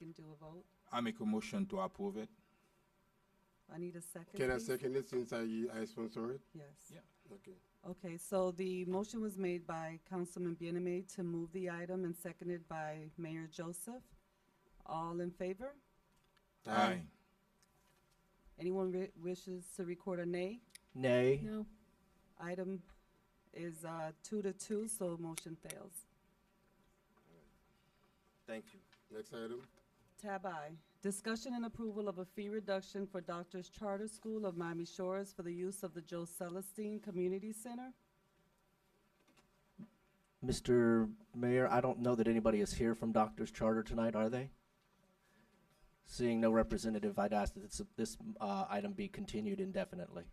can do a vote. I make a motion to approve it. I need a second, Can I please. second it since I sponsor it? Yes. Yeah. Okay. Okay, so the motion was made by Councilman Bieneme to move the item and seconded by Mayor Joseph. All in favor? Aye. Anyone wishes to record a nay? Nay. No. Item is 2-2, so motion fails. Thank you. Next item. Tab I, discussion and approval of a fee reduction for Doctors Charter School of Miami Shores for the use of the Joe Celestine Community Center. Mr. Mayor, I don't know that anybody is here from Doctors Charter tonight, are they? Seeing no representative, I'd ask that this item be continued indefinitely.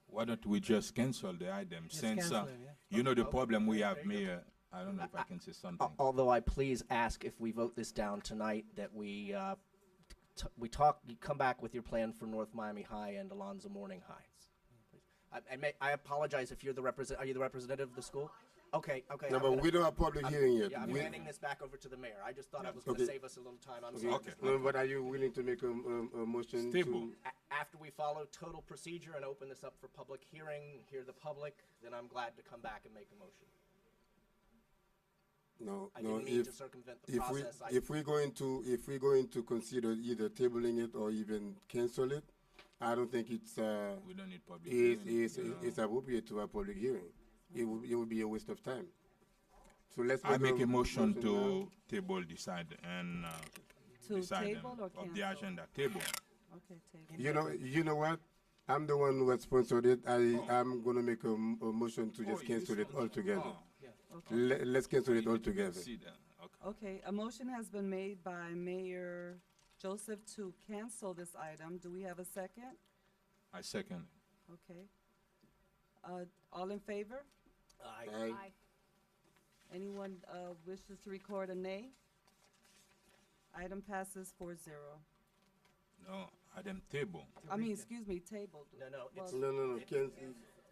Why don't we just cancel the item since, cancel it, yeah. you know, the problem we have, Mayor, I don't know if I can say something. Although I please ask if we vote this down tonight, that we you come back with your plan for North Miami High and Alonzo Morning High. I apologize if you're are you the representative of the school? Okay. No, I'm but gonna- we don't have public hearing yet. Yeah, I'm We- handing this back over to the mayor. I just thought I was going to Okay. save us a little time. I'm Okay. sorry. Okay. No, but are you willing to make a motion Stable. to? After we follow total procedure and open this up for public hearing, hear the public, then I'm glad to come back and make a motion. No, I no. didn't mean to circumvent the process. If we're going to consider either tabling it or even cancel it, I don't think it's We don't need public hearing, it's you know. it's appropriate to have a public hearing. It would be a waste of time. So let's. I make a now. motion to table decide and To decide table or of the cancel? agenda. Table. Okay, table. You know what? I'm the one who has sponsored it. I'm gonna make a motion to just Oh, cancel you it altogether. Oh, Okay. Let's cancel it altogether. see that. Okay. Okay, a motion has been made by Mayor Joseph to cancel this item. Do we have a second? I second. Okay. All in favor? Aye. Anyone wishes to record a nay? Item passes 4-0. No, item table. I mean, excuse me, tabled. No, Well, it's No. Cancel?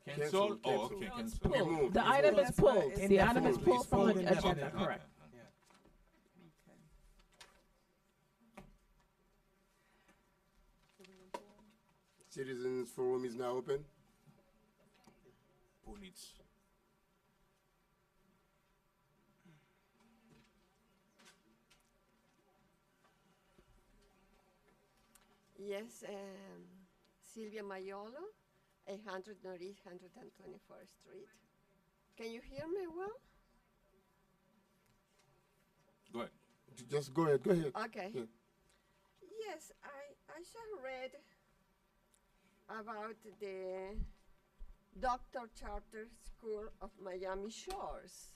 Cancel. Oh, okay, No, it's cancel. pulled. Remove. The item is That's right. pulled. It's The item is pulled. pulled from the Pulled agenda, indefinitely. correct. Yeah. Okay. Citizens Forum is now open. Police. Yes, Sylvia Maiolo, 800 Northeast 124th Street. Can you hear me well? Go ahead. Just go ahead. Okay. Yeah. Yes, I just read about the Dr. Charter School of Miami Shores.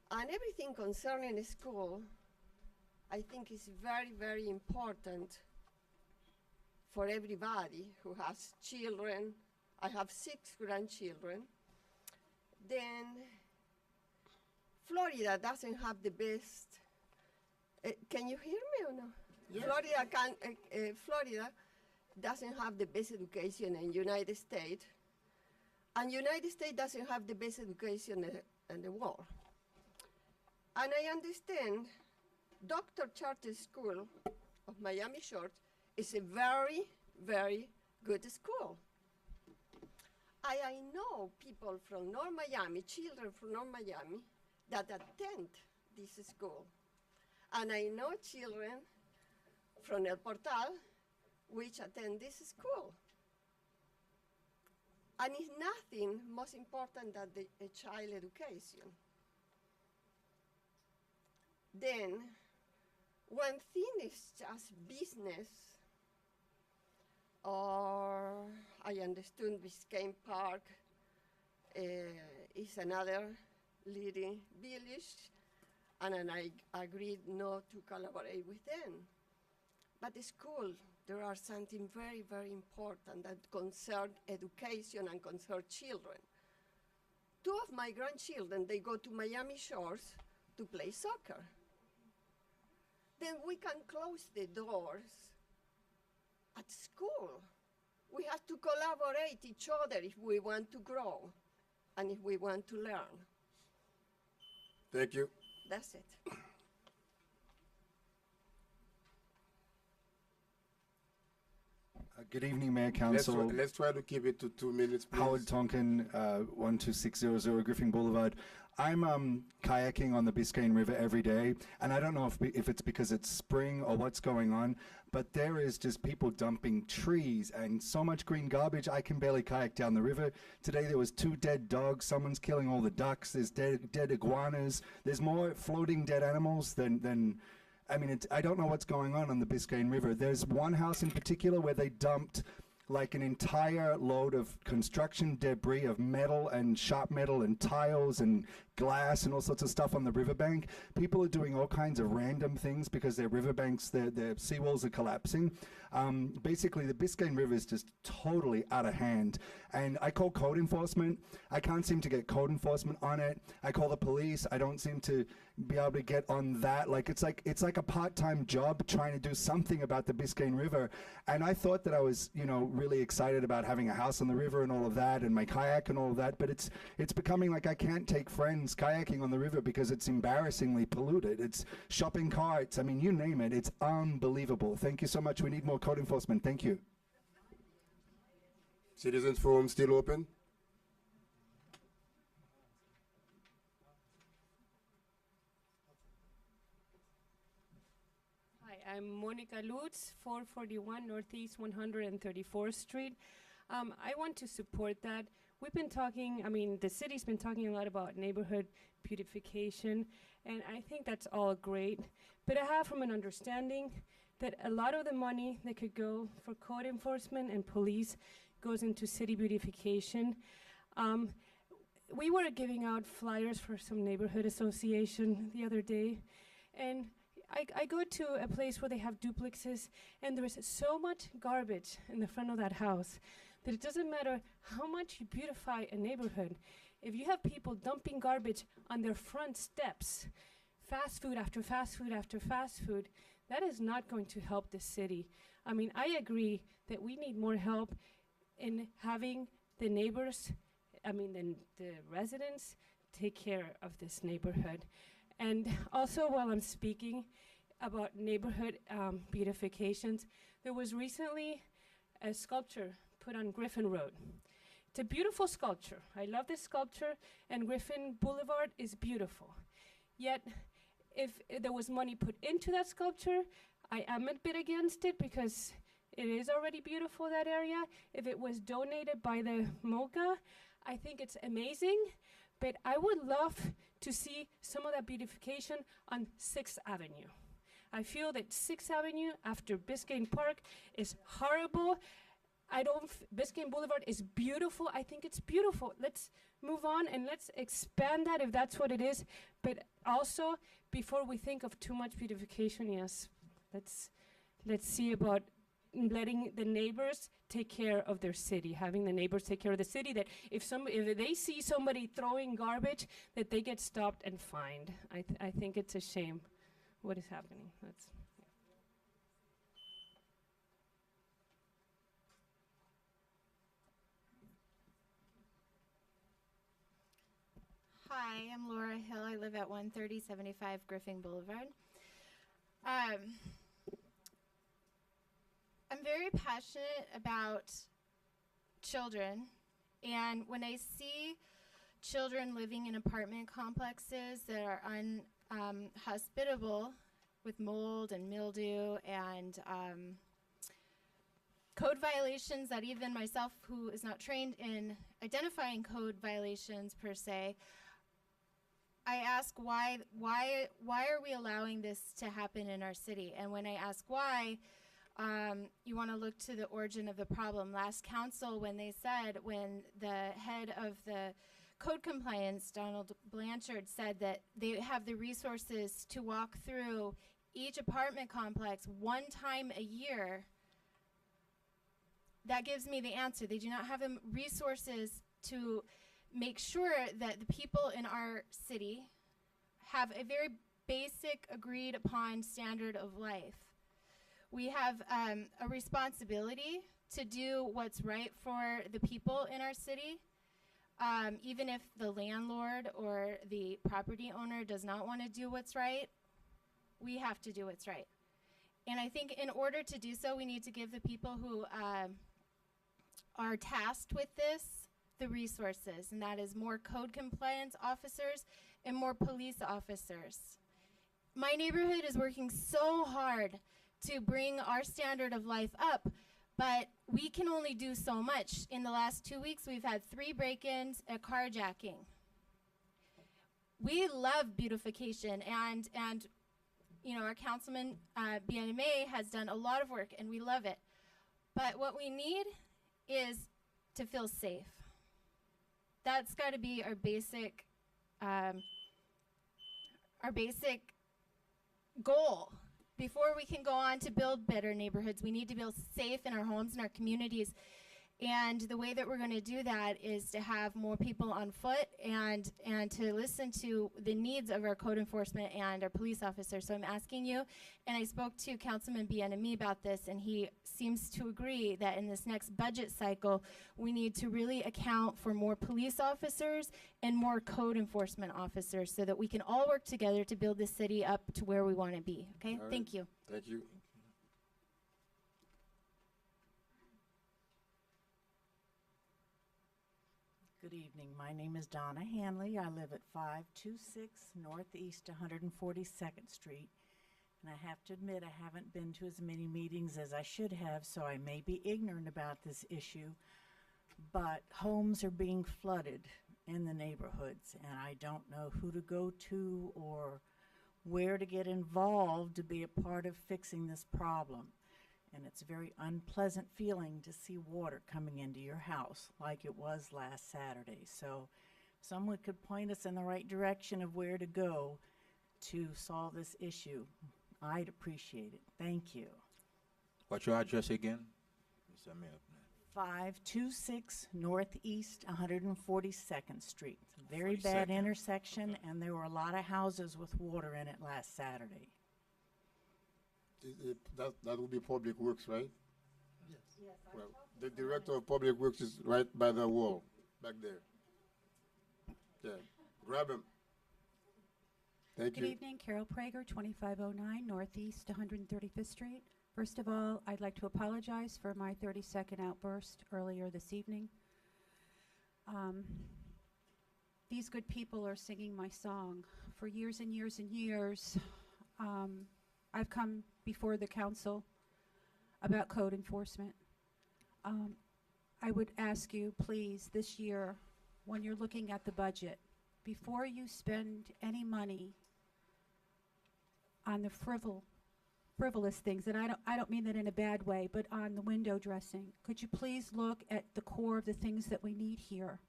And everything concerning the school, I think is very, very important for everybody who has children. I have 6 grandchildren. Then Florida doesn't have the best. Can you hear me or no? Yes. Florida doesn't have the best education in United States, and United States doesn't have the best education in the world. And I understand Dr. Charter School of Miami Shores is a very, very good school. I know people from North Miami, children from North Miami, that attend this school. And I know children from El Portal which attend this school. And it's nothing most important than a child education. Then, one thing is just business, or I understood Biscayne Park is another leading village, and I agreed not to collaborate with them. But the school, there are something very, very important that concern education and concern children. 2 of my grandchildren, they go to Miami Shores to play soccer. Then we can close the doors at school. We have to collaborate each other if we want to grow and if we want to learn. Thank you. That's it. Good evening, Mayor, Let's, Council. let's try to keep it to 2 minutes, please. Howard Tonkin, 12600 Griffin Boulevard. I'm kayaking on the Biscayne River every day, and I don't know if it's because it's spring or what's going on, but there is just people dumping trees and so much green garbage, I can barely kayak down the river. Today there was 2 dead dogs, someone's killing all the ducks, there's dead iguanas, there's more floating dead animals than I mean, I don't know what's going on the Biscayne River. There's one house in particular where they dumped like an entire load of construction debris of metal and sharp metal and tiles and glass and all sorts of stuff on the riverbank. People are doing all kinds of random things because their riverbanks, their seawalls are collapsing. Basically, the Biscayne River is just totally out of hand. And I call code enforcement. I can't seem to get code enforcement on it. I call the police. I don't seem to be able to get on that. It's like a part-time job trying to do something about the Biscayne River. And I thought that I was, really excited about having a house on the river and all of that, and my kayak and all of that. But it's becoming like I can't take friends kayaking on the river because it's embarrassingly polluted. It's shopping carts. I mean, you name it. It's unbelievable. Thank you so much. We need more code enforcement. Thank you. Citizens Forum still open? Hi, I'm Monica Lutz, 441 Northeast 134th Street. I want to support that. We've been talking, the city's been talking a lot about neighborhood beautification, and I think that's all great. But I have from an understanding that a lot of the money that could go for code enforcement and police goes into city beautification. We were giving out flyers for some neighborhood association the other day, and I go to a place where they have duplexes, and there is so much garbage in the front of that house that it doesn't matter how much you beautify a neighborhood. If you have people dumping garbage on their front steps, fast food after fast food after fast food, that is not going to help the city. I agree that we need more help in having the neighbors, the residents, take care of this neighborhood. And also, while I'm speaking about neighborhood beautifications, there was recently a sculpture put on Griffin Road. It's a beautiful sculpture. I love this sculpture, and Griffin Boulevard is beautiful. Yet, if there was money put into that sculpture, I am a bit against it because it is already beautiful, that area. If it was donated by the MOCA, I think it's amazing, but I would love to see some of that beautification on 6th Avenue. I feel that 6th Avenue after Biscayne Park is horrible. Biscayne Boulevard is beautiful. I think it's beautiful. Let's move on and let's expand that if that's what it is. But also, before we think of too much beautification, yes, let's see about letting the neighbors take care of their city, having the neighbors take care of the city, that if they see somebody throwing garbage, that they get stopped and fined. I think it's a shame what is happening. Hi, I'm Laura Hill. I live at 13075 Griffin Boulevard. I'm very passionate about children, and when I see children living in apartment complexes that are unhospitable with mold and mildew and code violations that even myself, who is not trained in identifying code violations per se, I ask why are we allowing this to happen in our city? And when I ask why, you want to look to the origin of the problem. Last council, when the head of the code compliance, Donald Blanchard, said that they have the resources to walk through each apartment complex one time a year, that gives me the answer. They do not have the resources to make sure that the people in our city have a very basic, agreed upon standard of life. We have a responsibility to do what's right for the people in our city. even if the landlord or the property owner does not want to do what's right, we have to do what's right. And I think in order to do so, we need to give the people who are tasked with this the resources, and that is more code compliance officers and more police officers. My neighborhood is working so hard to bring our standard of life up, but we can only do so much. In the last 2 weeks, we've had 3 break-ins, a carjacking. We love beautification, and you know, our councilman, BNMA, has done a lot of work, and we love it. But what we need is to feel safe. That's got to be our basic goal. Before we can go on to build better neighborhoods, we need to feel safe in our homes and our communities. And the way that we're going to do that is to have more people on foot and to listen to the needs of our code enforcement and our police officers. So I'm asking you, and I spoke to Councilman Bienemy about this, and he seems to agree that in this next budget cycle, we need to really account for more police officers and more code enforcement officers so that we can all work together to build this city up to where we want to be. Okay, All right. thank you. Thank you. Good evening. My name is Donna Hanley. I live at 526 Northeast 142nd Street. And I have to admit, I haven't been to as many meetings as I should have, so I may be ignorant about this issue. But homes are being flooded in the neighborhoods, and I don't know who to go to or where to get involved to be a part of fixing this problem. And it's a very unpleasant feeling to see water coming into your house like it was last Saturday. So if someone could point us in the right direction of where to go to solve this issue, I'd appreciate it. Thank you. What's your address again? Mr. Mayor. 526 Northeast 142nd Street. It's a very bad 42nd. intersection, and there were a lot of houses with water in it last Saturday. That will be Public Works, right? Yes. Well, the director of Public Works is right by the wall, back there. Yeah, grab him. Thank Good you. evening, Carol Prager, 2509 Northeast 135th Street. First of all, I'd like to apologize for my 30-second outburst earlier this evening. These good people are singing my song. For years and years and years, I've come before the council about code enforcement. I would ask you, please, this year, when you're looking at the budget, before you spend any money on the frivolous things, and I don't mean that in a bad way, but on the window dressing, could you please look at the core of the things that we need here?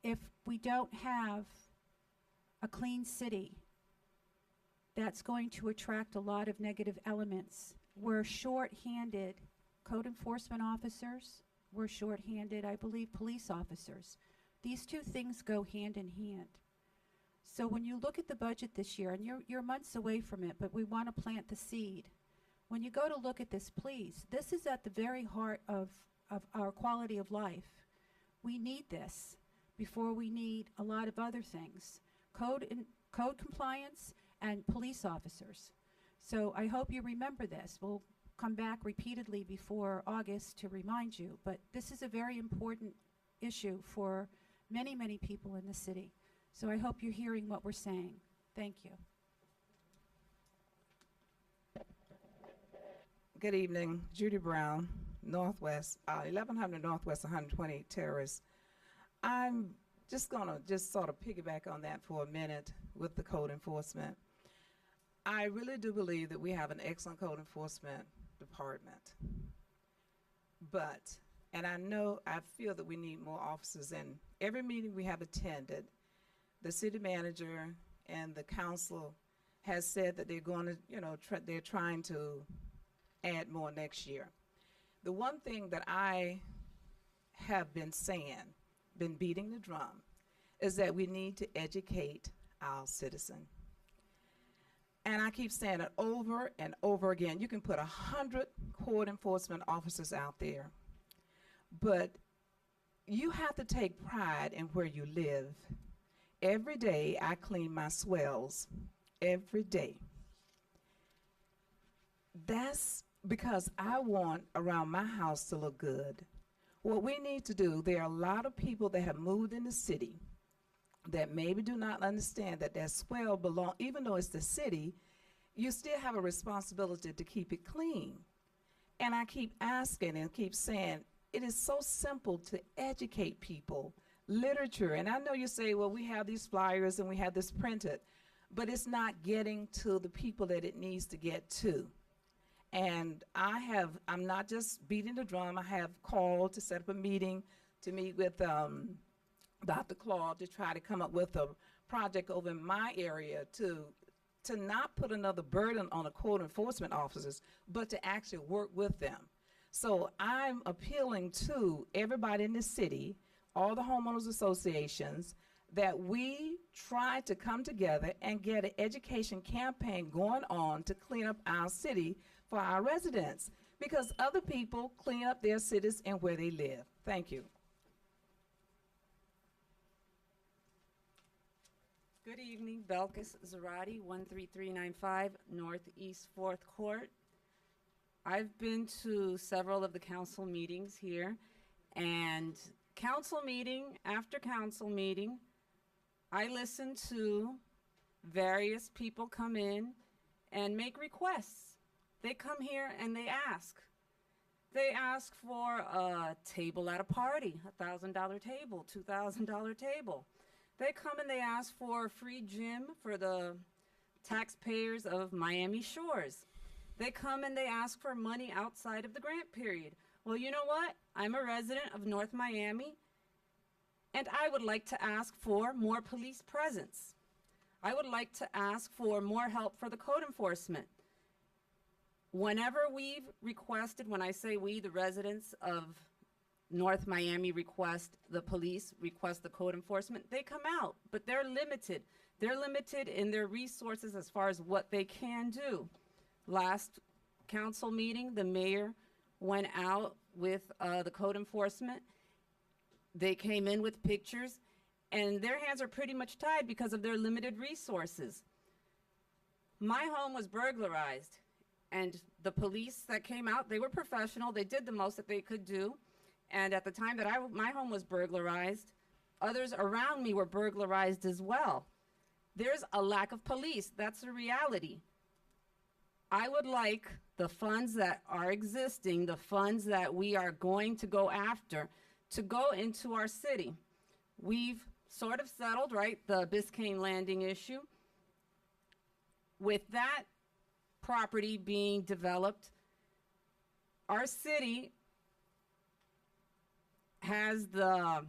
If we don't have a clean city, that's going to attract a lot of negative elements. We're short-handed code enforcement officers. We're short-handed, I believe, police officers. These two things go hand in hand. So when you look at the budget this year, and you're months away from it, but we want to plant the seed. When you go to look at this, please, this is at the very heart of our quality of life. We need this before we need a lot of other things. Code compliance and police officers. So I hope you remember this. We'll come back repeatedly before August to remind you, but this is a very important issue for many, many people in the city. So I hope you're hearing what we're saying. Thank you. Good evening, Judy Brown, Northwest, 1100 Northwest 128 Terrace. I'm just gonna sort of piggyback on that for a minute with the code enforcement. I really do believe that we have an excellent code enforcement department. But, and I feel that we need more officers. In every meeting we have attended, the city manager and the council has said that they're going to, they're trying to add more next year. The one thing that I have been saying, been beating the drum, is that we need to educate our citizen. And I keep saying it over and over again. You can put 100 code enforcement officers out there, but you have to take pride in where you live. Every day I clean my swells. Every day. That's because I want around my house to look good. What we need to do, there are a lot of people that have moved in the city that maybe do not understand that that swell belong, even though it's the city, you still have a responsibility to keep it clean. And I keep asking and keep saying, it is so simple to educate people. Literature, and I know you say, well, we have these flyers and we have this printed, but it's not getting to the people that it needs to get to. And I'm not just beating the drum, I have called to set up a meeting to meet with Dr. Claude to try to come up with a project over in my area to not put another burden on the code enforcement officers, but to actually work with them. So I'm appealing to everybody in the city, all the homeowners associations, that we try to come together and get an education campaign going on to clean up our city for our residents, because other people clean up their cities and where they live. Thank you. Good evening, Belkis Zarati, 13395 Northeast 4th Court. I've been to several of the council meetings here, and council meeting after council meeting, I listen to various people come in and make requests. They come here and they ask. They ask for a table at a party, $1,000 table, $2,000 table. They come and they ask for a free gym for the taxpayers of Miami Shores. They come and they ask for money outside of the grant period. Well, you know what? I'm a resident of North Miami, and I would like to ask for more police presence. I would like to ask for more help for the code enforcement. Whenever we've requested, when I say we, the residents of North Miami request the police, request the code enforcement, they come out, but they're limited. They're limited in their resources as far as what they can do. Last council meeting, the mayor went out with the code enforcement. They came in with pictures, and their hands are pretty much tied because of their limited resources. My home was burglarized, and the police that came out, they were professional. They did the most that they could do. And at the time that my home was burglarized, others around me were burglarized as well. There's a lack of police. That's the reality. I would like the funds that are existing, the funds that we are going to go after, to go into our city. We've sort of settled, right, the Biscayne Landing issue. With that property being developed, our city has the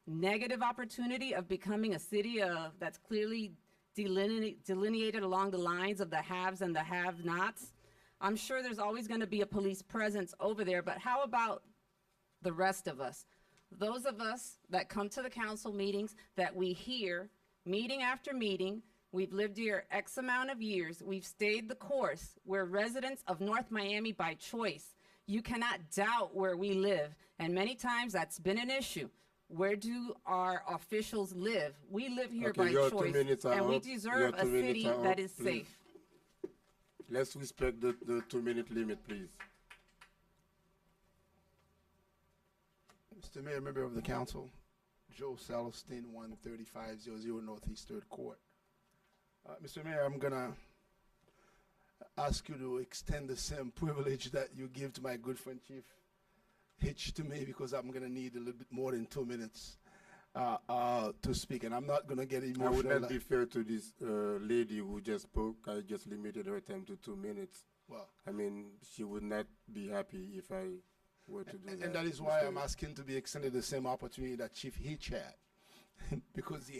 negative opportunity of becoming a city that's clearly delineated along the lines of the haves and the have-nots. I'm sure there's always going to be a police presence over there, but how about the rest of us? Those of us that come to the council meetings that we hear meeting after meeting. We've lived here X amount of years. We've stayed the course. We're residents of North Miami by choice. You cannot doubt where we live, and many times that's been an issue. Where do our officials live? We live here by choice, and we deserve a city that is safe. Let's respect the 2-minute limit, please. Mr. Mayor, member of the council, Joe Celestine, 13500 Northeast 3rd Court. Mr. Mayor, I'm gonna ask you to extend the same privilege that you give to my good friend Chief Hitch to me, because I'm gonna need a little bit more than 2 minutes to speak, and I'm not gonna get emotional. I would not be fair to this lady who just spoke. I just limited her time to 2 minutes. Well, I mean, she would not be happy if I were to do that. And that is why I'm asking to be extended the same opportunity that Chief Hitch had, because he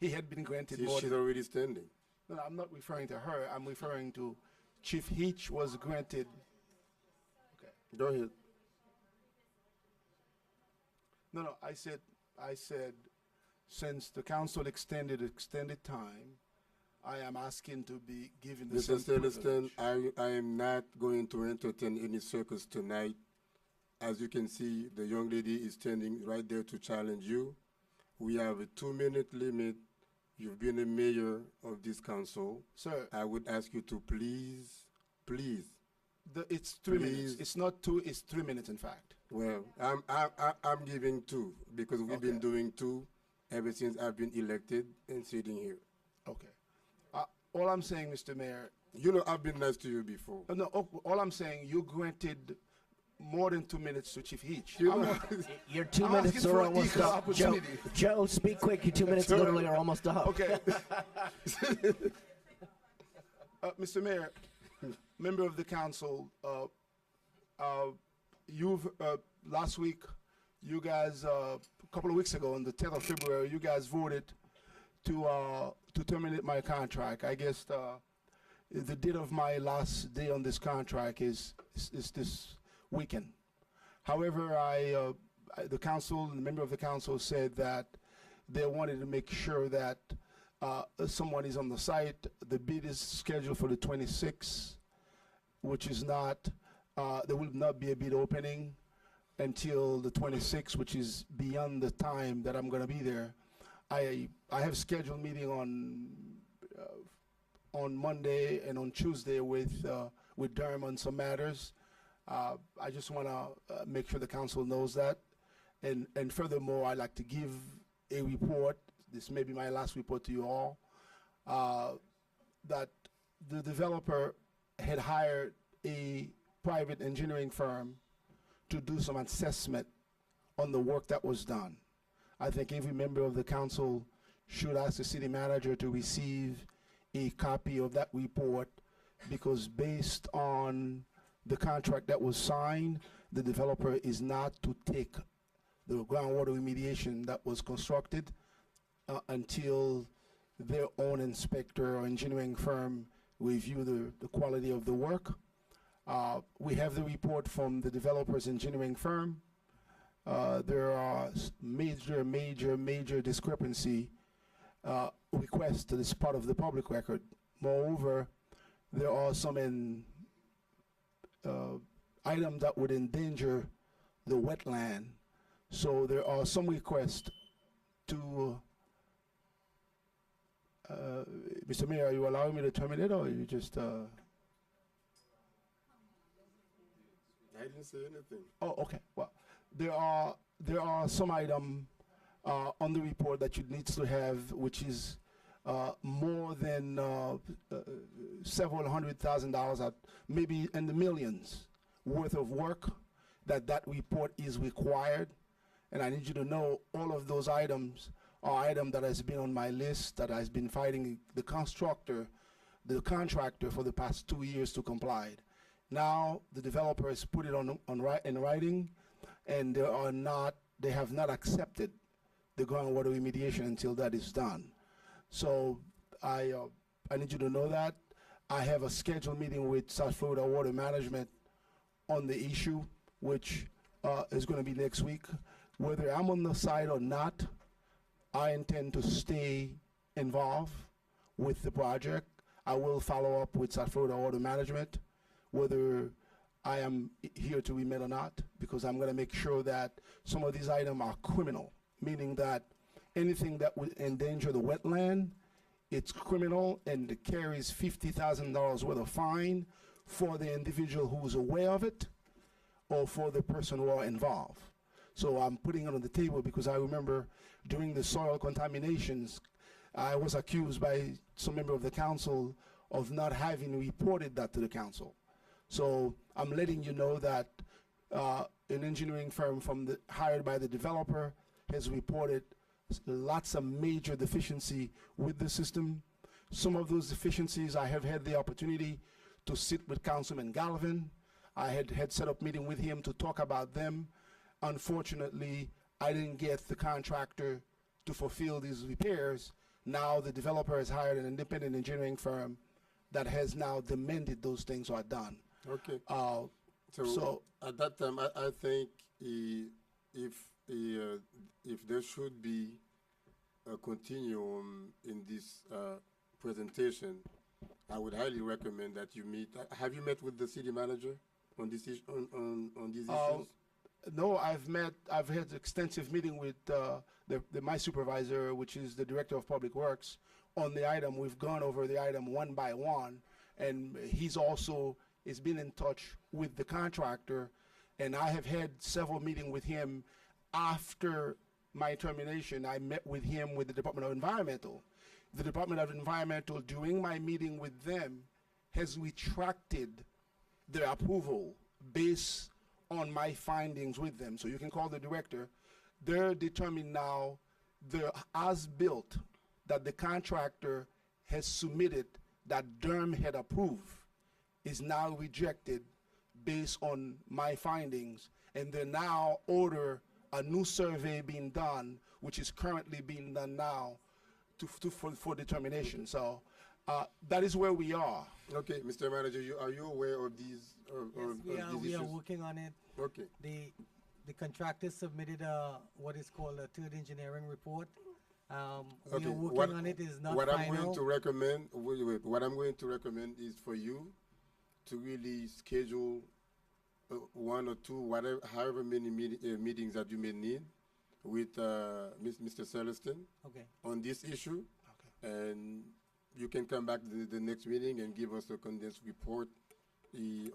had been granted more. She's already standing. No, I'm not referring to her. I'm referring to Chief Hitch was granted. Okay. Go ahead. No, I said, since the council extended time, I am asking to be given the same Mr. Celestin, privilege. I am not going to entertain any circus tonight. as you can see, the young lady is standing right there to challenge you. We have a 2-minute limit. You've been a mayor of this council. Sir, I would ask you to please, it's 3 minutes. Please. It's not 2, it's 3 minutes, in fact. well, I'm giving 2 because we've been Okay. doing 2 ever since I've been elected and sitting here. Okay. All I'm saying, Mr. Mayor, You know, I've been nice to you before. no, all I'm saying, you granted more than 2 minutes to Chief Hitch. You I'm know, not- Your 2 I'm minutes asking are for almost equal up. Joe, opportunity. Joe, speak quick. Your 2 minutes literally are almost up. Okay. Mr. Mayor, member of the council, last week, you guys, a couple of weeks ago, on the 10th of February, you guys voted to terminate my contract. I guess the date of my last day on this contract is this weekend. However, the council, the member of the council said that they wanted to make sure that someone is on the site. The bid is scheduled for the 26th, which is not, there will not be a bid opening until the 26th, which is beyond the time that I'm going to be there. I have scheduled meeting on Monday and on Tuesday with Durham on some matters. I just want to make sure the council knows that. And furthermore, I'd like to give a report. This may be my last report to you all. That the developer had hired a private engineering firm to do some assessment on the work that was done. I think every member of the council should ask the city manager to receive a copy of that report, because based on the contract that was signed, the developer is not to take the groundwater remediation that was constructed until their own inspector or engineering firm review the quality of the work. We have the report from the developer's engineering firm. There are major discrepancy requests to this part of the public record. Moreover, there are some items that would endanger the wetland. So there are some requests to, Mr. Mayor, are you allowing me to terminate, or you just, I didn't say anything. oh, okay. Well, there are some item on the report that you need to have, which is more than several $100,000, maybe in the millions worth of work that report is required. And I need you to know all of those items are items that has been on my list, that has been fighting the contractor for the past 2 years to comply. Now the developer has put it in writing, and they have not accepted the groundwater remediation until that is done. So I need you to know that. I have a scheduled meeting with South Florida Water Management on the issue, which is going to be next week. Whether I'm on the site or not, I intend to stay involved with the project. I will follow up with South Florida Water Management, whether I am here to remit or not, because I'm going to make sure that some of these items are criminal, meaning that anything that would endanger the wetland, it's criminal, and it carries $50,000 worth of fine for the individual who's aware of it or for the person who are involved. So I'm putting it on the table because I remember during the soil contaminations, I was accused by some member of the council of not having reported that to the council. So I'm letting you know that an engineering firm hired by the developer has reported lots of major deficiency with the system. Some of those deficiencies, I have had the opportunity to sit with Councilman Galvin. I had set up meeting with him to talk about them. Unfortunately, I didn't get the contractor to fulfill these repairs. Now the developer has hired an independent engineering firm that has now demanded those things are done. Okay. So So at that time, I think if there should be a continuum in this presentation, I would highly recommend that you meet. Have you met with the city manager on this on these issues? No, I've had extensive meeting with my supervisor, which is the director of public works, on the item. We've gone over the item one by one, and he's been in touch with the contractor, and I have had several meetings with him after my termination. I met with him with the Department of Environmental. The Department of Environmental, during my meeting with them, has retracted their approval based on my findings with them. So you can call the director. They're determined now the as-built that the contractor has submitted that Durham had approved is now rejected based on my findings, and they now order a new survey being done, which is currently being done now for determination. So that is where we are. Okay, Mr. Manager, are you aware of these Yes, we are issues? working on it. Okay. The contractor submitted what is called a third engineering report. We Okay, are working on it. It's not what final. I'm going to recommend, what I'm going to recommend is for you to really schedule one or two, however many meetings that you may need with Mr. Celestin Okay. on this issue, and you can come back to the next meeting and give us a condensed report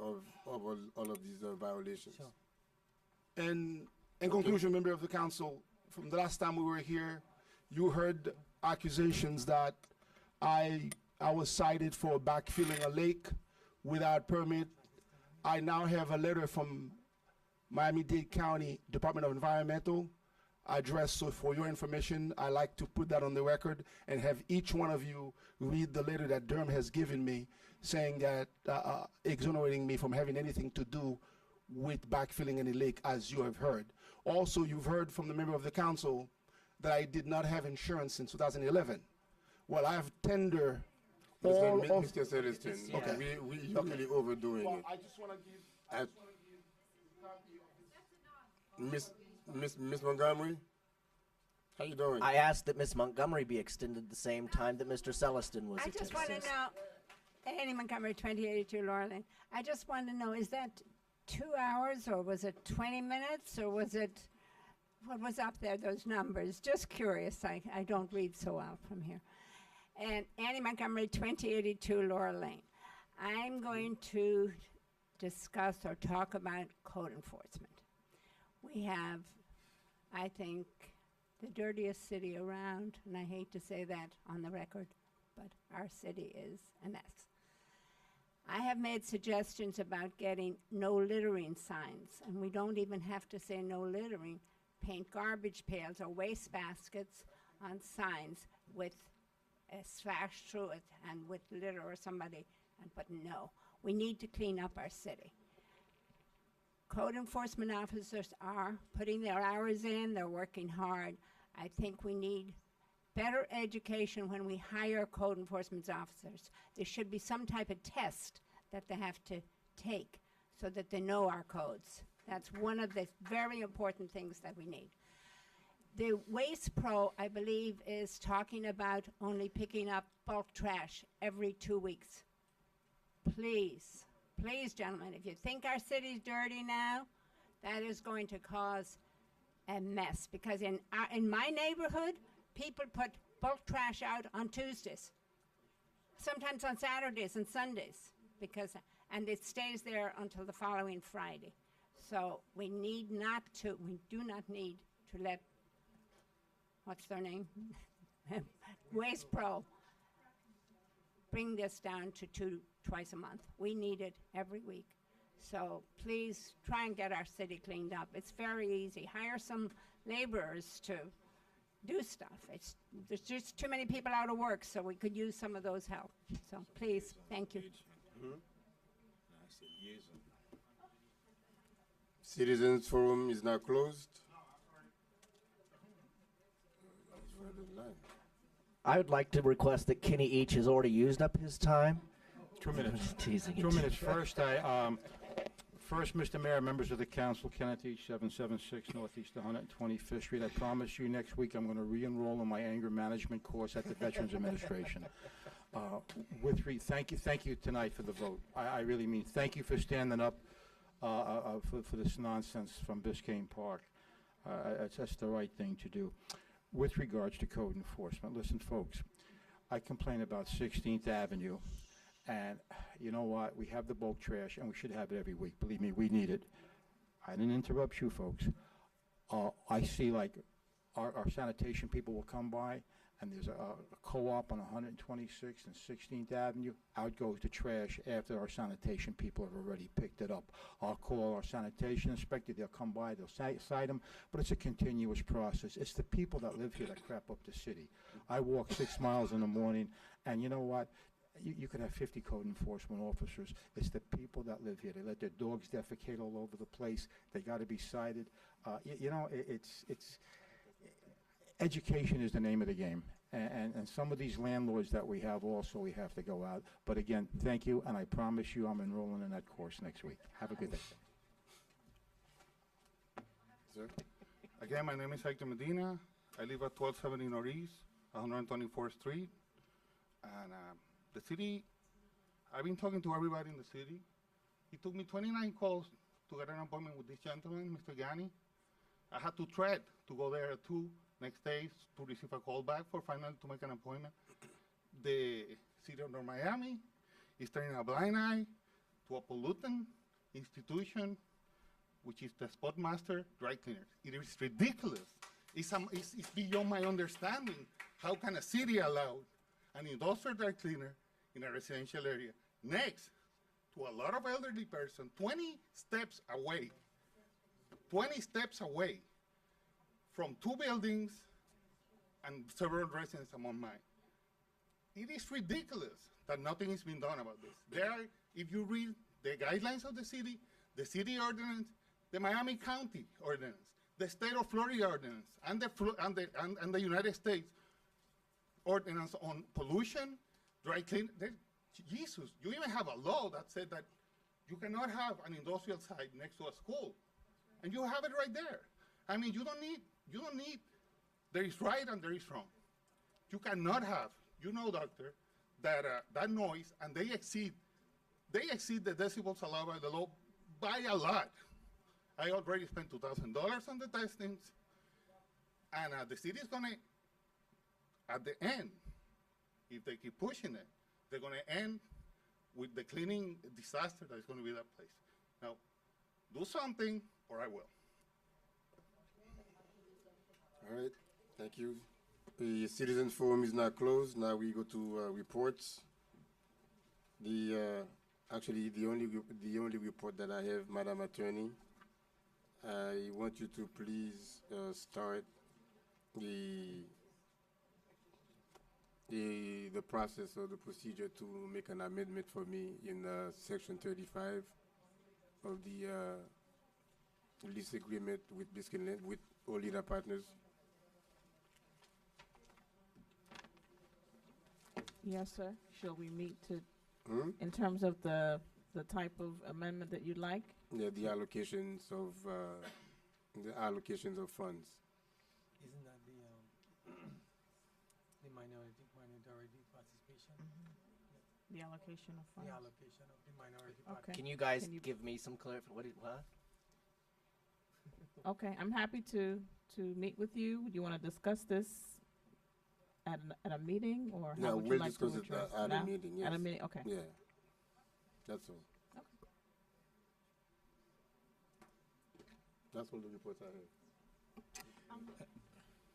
of all of these violations. Sure. And in conclusion, member of the council, from the last time we were here, you heard accusations that I was cited for backfilling a lake without permit. I now have a letter from Miami-Dade County Department of Environmental addressed. So for your information, I like to put that on the record and have each one of you read the letter that Durham has given me, saying that exonerating me from having anything to do with backfilling any lake, as you have heard. Also, you've heard from the member of the council that I did not have insurance since 2011. Well, I have tendered all of... Mr. Celestin, Okay. you're really overdoing it. I just want to give... Miss Montgomery, how you doing? I asked that Miss Montgomery be extended the same time that Mr. Celestin was I extended. just want to know, Annie Montgomery, 2082 Laurel Lane. I just want to know, is that 2 hours, or was it 20 minutes, or was it, what was up there, those numbers? Just curious. I don't read so well from here. And Annie Montgomery, 2082 Laurel Lane. I'm going to discuss or talk about code enforcement. We have, I think, the dirtiest city around, and I hate to say that on the record, but our city is a mess. I have made suggestions about getting no littering signs, and we don't even have to say no littering. Paint garbage pails or waste baskets on signs with a slash through it and with litter or somebody, but no. We need to clean up our city. Code enforcement officers are putting their hours in, they're working hard. I think we need better education when we hire code enforcement officers. There should be some type of test that they have to take so that they know our codes. That's one of the very important things that we need. The Waste Pro, I believe, is talking about only picking up bulk trash every 2 weeks. Please, please, gentlemen, if you think our city's dirty now, that is going to cause a mess, because in my neighborhood, people put bulk trash out on Tuesdays, sometimes on Saturdays and Sundays, and it stays there until the following Friday. So we do not need to let, what's their name? Waste Pro bring this down to twice a month. We need it every week. So please try and get our city cleaned up. It's very easy. Hire some laborers to do stuff. There's just too many people out of work, so we could use some of those help. So please, thank you. Citizens Forum is now closed. I would like to request that Kenny Each has already used up his time. 2 minutes. Teasing 2 it. minutes. First, Mr. Mayor, members of the council, Kenneth Each, 776 Northeast 125th Street. I promise you next week I'm going to re-enroll in my anger management course at the Veterans Administration. Thank you tonight for the vote. I really mean thank you for standing up for this nonsense from Biscayne Park. That's the right thing to do. With regards to code enforcement, listen, folks, I complain about 16th Avenue, and you know what? We have the bulk trash, and we should have it every week. Believe me, we need it. I didn't interrupt you, folks. I see like our sanitation people will come by, and there's a co-op on 126th and 16th Avenue. Out goes the trash after our sanitation people have already picked it up. I'll call our sanitation inspector. They'll come by. They'll cite them. But it's a continuous process. It's the people that live here that crap up the city. I walk 6 miles in the morning, and you know what? You could have 50 code enforcement officers. It's the people that live here. They let their dogs defecate all over the place. They got to be cited. You know, it's education is the name of the game. And some of these landlords that we have also, we have to go out. But again, thank you, and I promise you I'm enrolling in that course next week. Have a good day. Sir? Again, my name is Hector Medina. I live at 1270 Northeast, 124th Street. And the city, I've been talking to everybody in the city. It took me 29 calls to get an appointment with this gentleman, Mr. Gani. I had to threat to go there at 2 next day to receive a call back for finally to make an appointment. The city of North Miami is turning a blind eye to a pollutant institution, which is the Spotmaster Dry Cleaners. It is ridiculous. It's beyond my understanding. How can a city allow an industrial dry cleaner in a residential area next to a lot of elderly person 20 steps away from 2 buildings and several residents among mine? It is ridiculous that nothing is being done about this. If you read the guidelines of the city ordinance, the Miami County ordinance, the state of Florida ordinance, and the United States ordinance on pollution, dry clean. Jesus, you even have a law that said that you cannot have an industrial site next to a school, and you have it right there. I mean, you don't need. There is right and there is wrong. You cannot have. You know, doctor, that that noise, and they exceed the decibels allowed by the law by a lot. I already spent $2,000 on the testings, and the city is gonna, at the end, if they keep pushing it, they're going to end with the cleaning disaster that is going to be that place. Now, do something, or I will. All right, thank you. The citizen forum is now closed. Now we go to reports. Actually, the only report that I have, Madam Attorney, I want you to please start the process or the procedure to make an amendment for me in Section 35 of the lease agreement with Biscayne Land, with Olida Partners. Yes, sir. Shall we meet to, in terms of the type of amendment that you'd like? Yeah, the allocations of funds. Isn't that the minority participation? The allocation of funds? The allocation of the minority Okay. participation. Can you guys give me some clarification? What? Okay, I'm happy to meet with you. Do you want to discuss this at a meeting, or how No, would you we'll like discuss to it address at now? a meeting, yes. At a meeting, okay. Yeah, that's all. Okay. That's all the reports I have.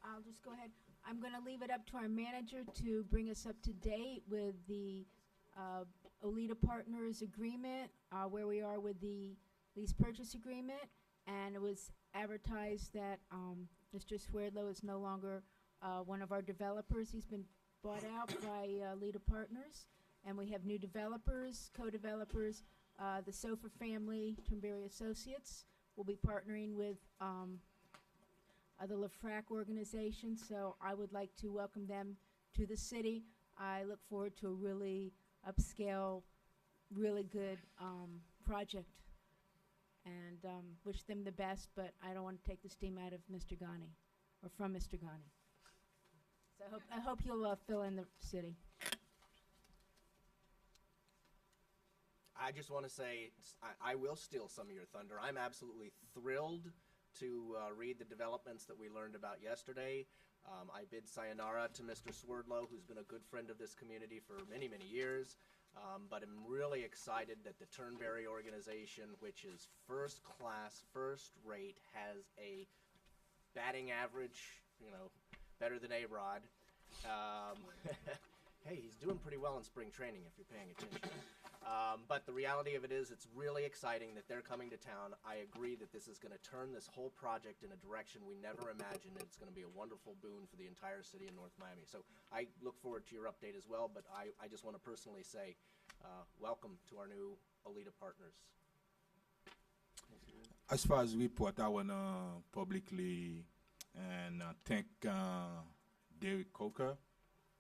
I'll just go ahead. I'm going to leave it up to our manager to bring us up to date with the Olida Partners agreement, where we are with the lease purchase agreement. And it was advertised that Mr. Swerdlow is no longer one of our developers. He's been bought out by Olida Partners. And we have new developers, co-developers. The Sofa family, Turnberry Associates, will be partnering with the LaFrac organization, so I would like to welcome them to the city. I look forward to a really upscale, really good project, and wish them the best, but I don't want to take the steam out of Mr. Ghani, or from Mr. Ghani. So I hope you'll fill in the city. I just want to say I will steal some of your thunder. I'm absolutely thrilled to read the developments that we learned about yesterday. I bid sayonara to Mr. Swerdlow, who's been a good friend of this community for many, many years. But I'm really excited that the Turnberry organization, which is first class, first rate, has a batting average, better than A-Rod. Hey, he's doing pretty well in spring training if you're paying attention. But the reality of it is it's really exciting that they're coming to town. I agree that this is going to turn this whole project in a direction we never imagined, and it's going to be a wonderful boon for the entire city of North Miami. So I look forward to your update as well, but I just want to personally say welcome to our new Alita partners. As far as report, I want to publicly and thank Derek Coker,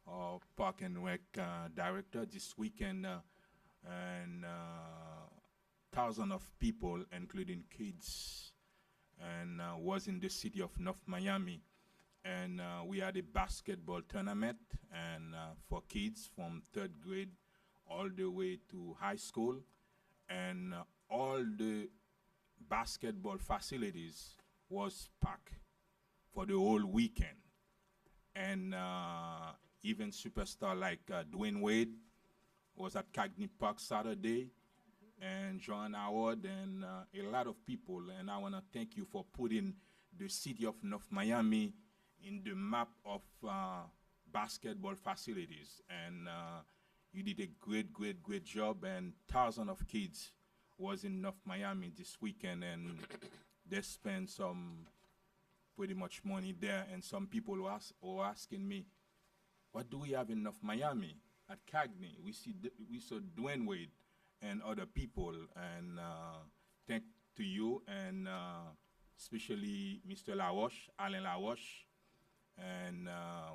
our Park and Rec director. This weekend, and thousands of people, including kids, and was in the city of North Miami. And we had a basketball tournament and for kids from 3rd grade all the way to high school. And all the basketball facilities was packed for the whole weekend. And even superstar like Dwayne Wade was at Cagney Park Saturday, and John Howard, and a lot of people. And I want to thank you for putting the city of North Miami in the map of basketball facilities. And you did a great job, and thousands of kids was in North Miami this weekend, and they spent some pretty much money there. And some people were asking me, what do we have in North Miami? At Cagney, we saw Dwayne Wade and other people, and thank to you, and especially Mr. LaRoche, Alain LaRoche, and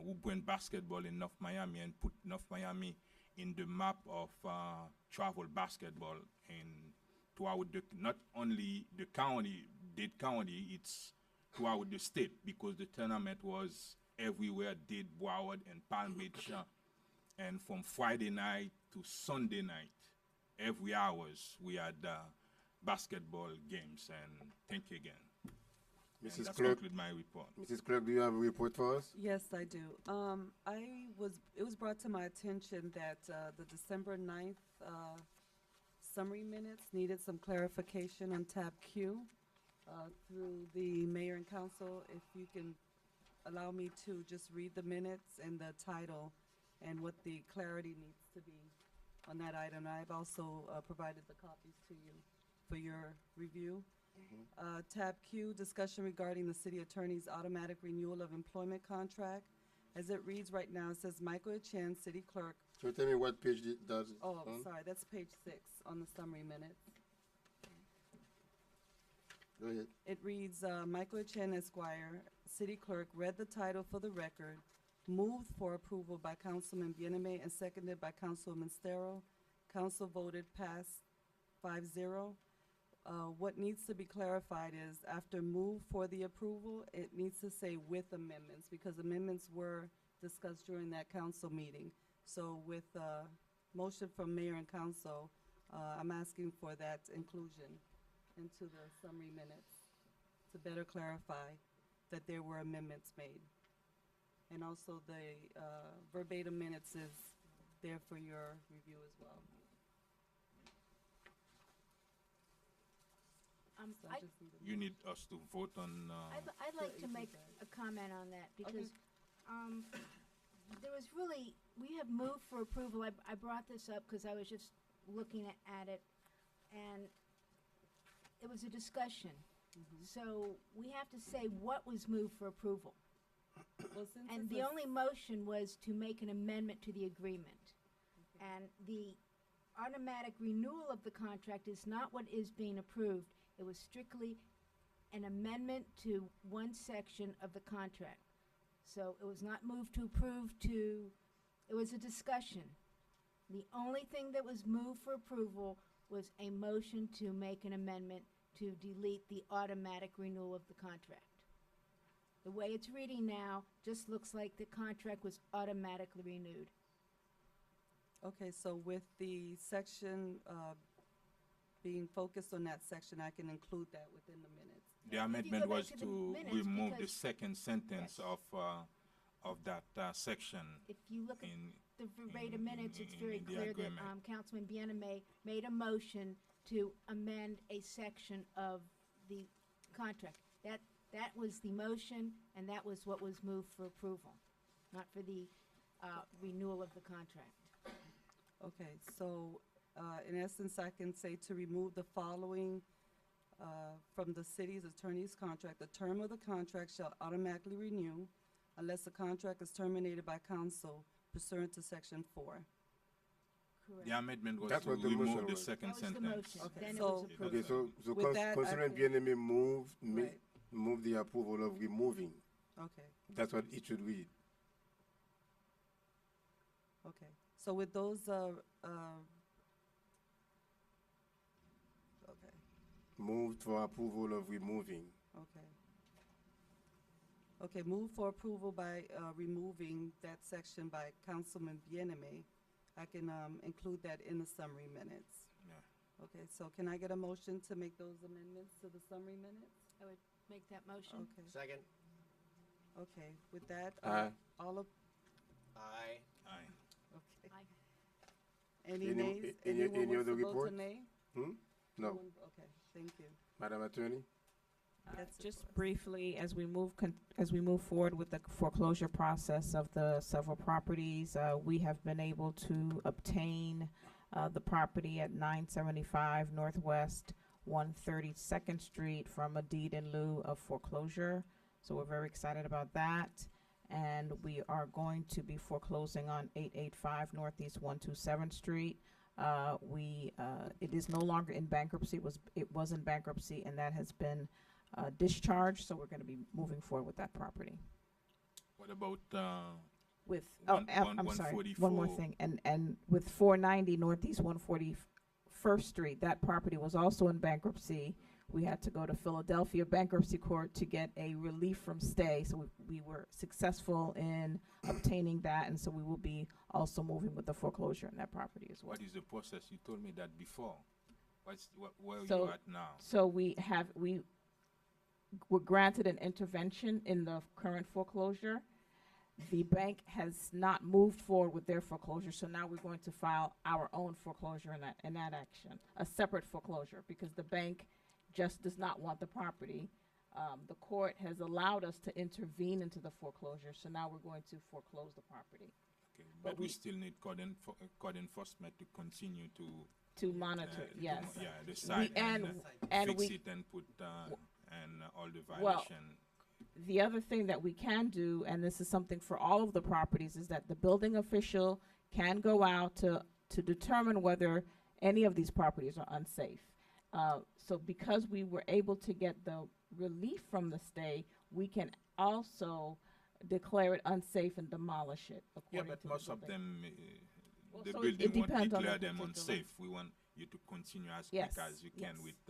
who bring basketball in North Miami and put North Miami in the map of travel basketball throughout not only the county, Dade County, it's throughout the state, because the tournament was everywhere, Dade, Broward, and Palm Beach. And from Friday night to Sunday night, every hours we had basketball games. And thank you again. Mrs. That's Clerk, conclude my report. Mrs. Clerk, do you have a report for us? Yes, I do. It was brought to my attention that the December 9th summary minutes needed some clarification on tab Q through the mayor and council. If you can allow me to just read the minutes and the title and what the clarity needs to be on that item. I've also provided the copies to you for your review. Tab Q, discussion regarding the city attorney's automatic renewal of employment contract. As it reads right now, it says Michael Chen, city clerk. So tell me what page does it Oh, on? sorry, that's page 6 on the summary minutes. Go ahead. It reads, Michael Chen Esquire, city clerk, read the title for the record, moved for approval by Councilman Bieneme and seconded by Councilman Stero. Council voted pass 5-0. What needs to be clarified is after move for the approval, it needs to say with amendments, because amendments were discussed during that council meeting. So with motion from mayor and council, I'm asking for that inclusion into the summary minutes to better clarify that there were amendments made. And also the verbatim minutes is there for your review as well. So I just need a You need us to vote on. I'd like to make a comment on that because there was really, we have moved for approval. I brought this up because I was just looking at it, and it was a discussion. So we have to say what was moved for approval. Well, since And it's the a only motion was to make an amendment to the agreement. And the automatic renewal of the contract is not what is being approved. It was strictly an amendment to one section of the contract. So it was not moved to approve to, it was a discussion. The only thing that was moved for approval was a motion to make an amendment to delete the automatic renewal of the contract. The way it's reading now just looks like the contract was automatically renewed. Okay, so with the section being focused on that section, I can include that within the minutes. The If you amendment go back was to the to minutes, remove the because- second sentence of that section. If you look at in the verbatim minutes, it's very in the clear that agreement. Councilman Bieneme made a motion to amend a section of the contract. That was the motion, and that was what was moved for approval, not for the renewal of the contract. Okay, so, in essence, I can say to remove the following, from the city's attorney's contract. The term of the contract shall automatically renew unless the contract is terminated by council pursuant to section 4. Correct. The amendment was That's to what the motion remove the was. second That was the sentence. motion. Okay, Then it so- was approved. Okay, so With that, I Councilman can- Bieneme moved, Right. move the approval of removing. Okay, That's what it should read. okay. So with those, okay, Moved for approval of removing. okay. Okay, move for approval by, removing that section by Councilman Bieneme. I can, include that in the summary minutes. Yeah. Okay, so can I get a motion to make those amendments to the summary minutes? I would make that motion. Okay, Second? okay, with that, Aye. all of, Aye. Aye. okay. Aye. Any Any- nays? any- Anyone any wants other to vote reports? to nay? No. Anyone? Okay, thank you. Madam Attorney? That's it Just for us. briefly, as we move forward with the foreclosure process of the several properties, we have been able to obtain the property at 975 Northwest 132nd Street from a deed in lieu of foreclosure. So we're very excited about that. And we are going to be foreclosing on 885 Northeast 127th Street. It is no longer in bankruptcy. It was in bankruptcy, and that has been discharged. So we're going to be moving forward with that property. What about With One- I'm one- sorry, one more 144. thing, and with 490 Northeast 141st Street, that property was also in bankruptcy. We had to go to Philadelphia Bankruptcy Court to get a relief from stay. So we were successful in obtaining that, and so we will be also moving with the foreclosure in that property as well. what is the process? You told me that before. Where are So- you at now? So we were granted an intervention in the current foreclosure. The bank has not moved forward with their foreclosure, so now we're going to file our own foreclosure in that action, a separate foreclosure, because the bank just does not want the property. The court has allowed us to intervene into the foreclosure, so now we're going to foreclose the property Okay, but but we we- still need code enforcement to continue to to monitor, yes. the site and fix we- it and put and all the Well, violation. The other thing that we can do, and this is something for all of the properties, is that the building official can go out to determine whether any of these properties are unsafe. So because we were able to get the relief from the stay, we can also declare it unsafe and demolish it Yeah, according but to most the of building. them, Well, the so it building won't depends on the declare them particular- unsafe. We want you to continue as Yes, quick as you can yes. with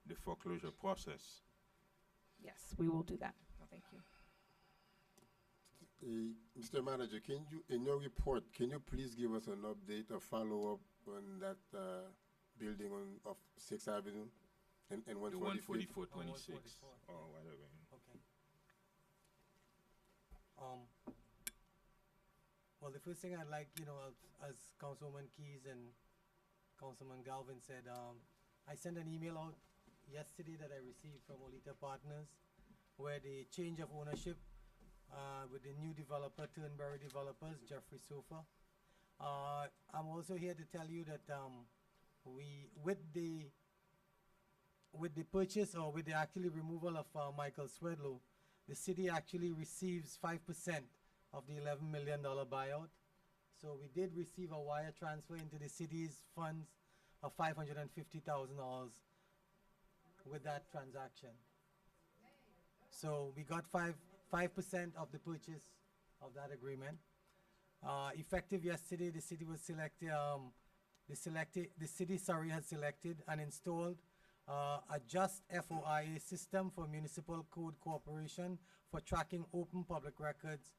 the foreclosure process. Yes, we will do that. Thank you. Mr. Manager, can you, in your report, can you please give us an update or follow-up on that building of 6th Avenue and The 145th? 14426 or whatever. Okay. Well, the first thing I'd like, as Councilwoman Keys and Councilman Galvin said, I sent an email out yesterday that I received from Olita Partners, where the change of ownership with the new developer, Turnberry Developers, Jeffrey Sofa. I'm also here to tell you that with the purchase or with the actually removal of Michael Swedlow, the city actually receives 5% of the $11 million buyout. So we did receive a wire transfer into the city's funds of $550,000 with that transaction. So we got 5% of the purchase of that agreement. Effective yesterday, the city was selected. The city had selected and installed a Just FOIA system for Municipal Code Corporation for tracking open public records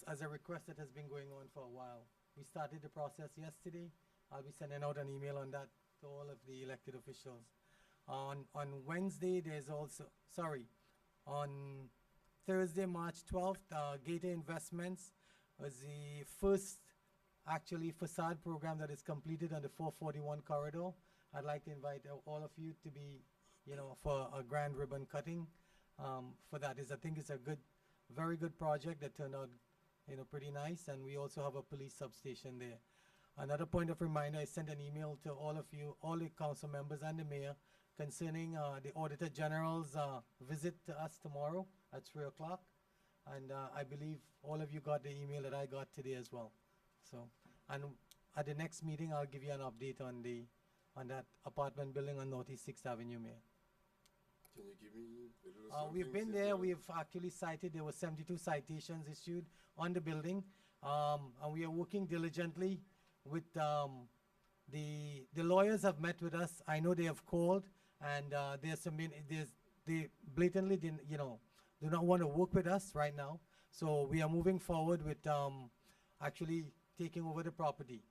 as a request that has been going on for a while. We started the process yesterday. I'll be sending out an email on that to all of the elected officials. On Wednesday, there's also, sorry, on Thursday, March 12th, Gator Investments was the first actually facade program that is completed on the 441 corridor. I'd like to invite all of you to be, for a grand ribbon cutting for that. I think it's a very good project that turned out, pretty nice. And we also have a police substation there. Another point of reminder, I sent an email to all of you, all the council members and the mayor concerning the Auditor General's visit to us tomorrow at 3 o'clock. And I believe all of you got the email that I got today as well. So, and at the next meeting, I'll give you an update on that apartment building on Northeast 6th Avenue, Mayor. Can you give me a little We've something, been there. We've actually cited. There were 72 citations issued on the building, and we are working diligently with the lawyers have met with us. I know they have called, and they blatantly didn't, do not want to work with us right now. So we are moving forward with actually taking over the property.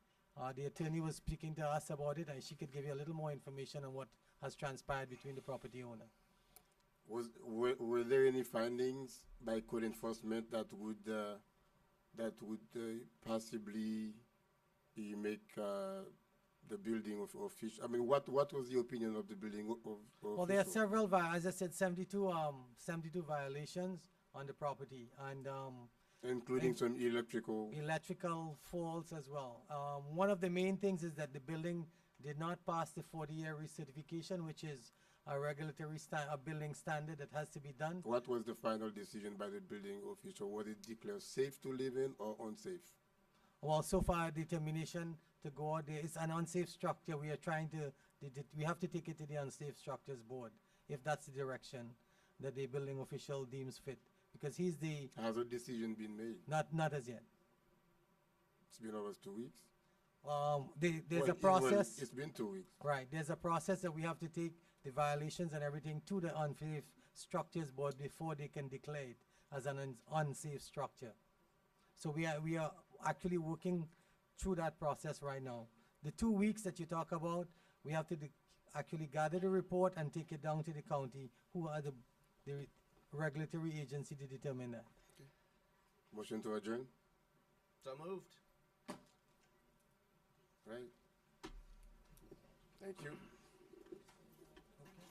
The attorney was speaking to us about it, and she could give you a little more information on what has transpired between the property owner. Were there any findings by code enforcement that would possibly make the building of official? I mean, what was the opinion of the building of Well, there are several, as I said, 72 violations on the property, and including some electrical faults as well. One of the main things is that the building did not pass the 40-year recertification, which is a regulatory building standard that has to be done. What was the final decision by the building official? Was it declared safe to live in or unsafe? Well, so far, determination to go out there is an unsafe structure. We are trying to, we have to take it to the Unsafe Structures Board, if that's the direction that the building official deems fit. Because he's the... Has a decision been made? Not as yet. It's been over 2 weeks? There's a process. It's been 2 weeks. Right. There's a process that we have to take the violations and everything to the Unsafe Structures Board before they can declare it as an unsafe structure. So we are actually working through that process right now. The 2 weeks that you talk about, we have to actually gather the report and take it down to the county, who are the regulatory agency to determine that. Okay. Motion to adjourn? So moved. Right. Thank you.